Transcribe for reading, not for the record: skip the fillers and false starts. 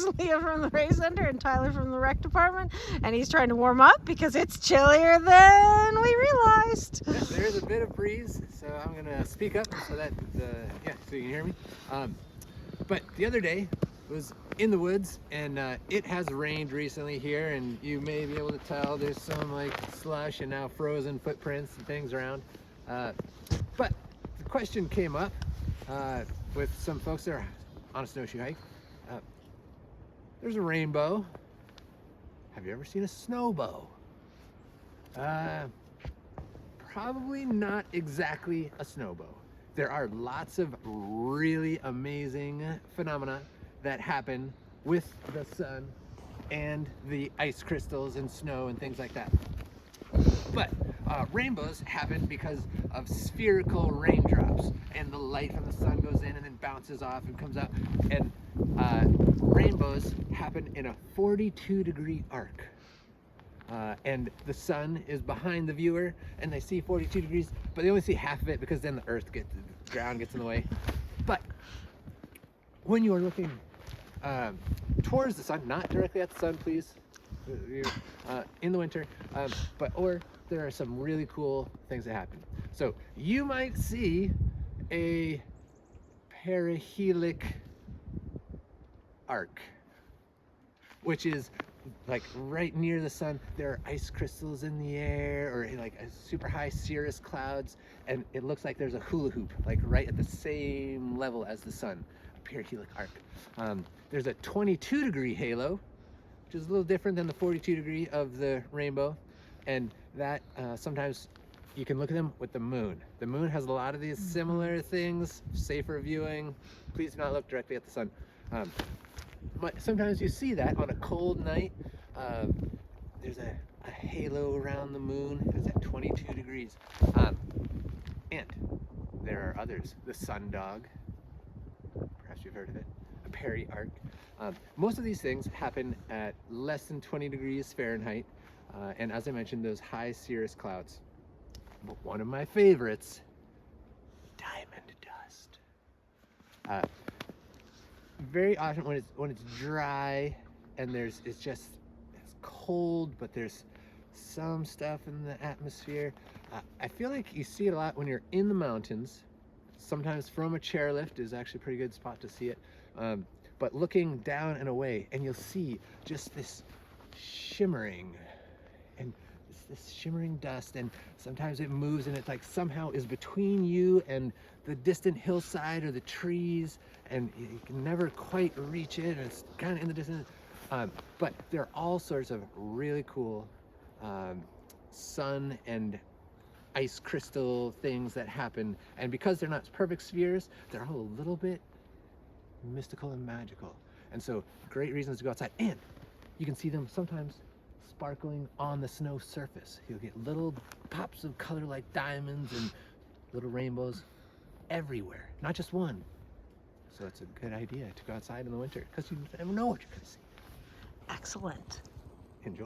is Leah from the Ray Center and Tyler from the Rec Department, and he's trying to warm up because it's chillier than we realized. Yeah, there's a bit of breeze, so I'm gonna speak up so that so you can hear me. But the other day was in the woods, and it has rained recently here, and you may be able to tell there's some like slush and now frozen footprints and things around. But the question came up with some folks that are on a snowshoe hike. There's a rainbow. Have you ever seen a snowbow? Probably not exactly a snowbow. There are lots of really amazing phenomena that happen with the sun and the ice crystals and snow and things like that. But rainbows happen because of spherical raindrops, and the light from the sun goes in and then bounces off and comes out. And rainbows happen in a 42-degree arc. And the sun is behind the viewer, and they see 42 degrees, but they only see half of it because then the ground gets in the way. But when you are looking towards the sun, not directly at the sun, please, in the winter, or there are some really cool things that happen. So you might see a perihelic arc, which is like right near the sun. There are ice crystals in the air, or like a super high cirrus clouds, and it looks like there's a hula hoop like right at the same level as the sun, a perihelic arc. There's a 22-degree halo, which is a little different than the 42-degree of the rainbow, and that sometimes you can look at them with the moon. The moon has a lot of these similar things, safer viewing. Please do not look directly at the sun. But sometimes you see that on a cold night. There's a halo around the moon. It's at 22 degrees. And there are others. The sundog, perhaps you've heard of it. A peri-arc. Most of these things happen at less than 20 degrees Fahrenheit. And as I mentioned, those high cirrus clouds. But one of my favorites, diamond dust. Very often when it's dry and it's cold, but there's some stuff in the atmosphere. I feel like you see it a lot when you're in the mountains. Sometimes from a chairlift is actually a pretty good spot to see it. But looking down and away, and you'll see just this shimmering and this shimmering dust, and sometimes it moves and it like somehow is between you and the distant hillside or the trees, and you can never quite reach it, and it's kind of in the distance. But there are all sorts of really cool sun and ice crystal things that happen, and because they're not perfect spheres, they're all a little bit mystical and magical, and so great reasons to go outside. And you can see them sometimes sparkling on the snow surface. You'll get little pops of color like diamonds and little rainbows everywhere, not just one. So it's a good idea to go outside in the winter because you never know what you're going to see. Excellent.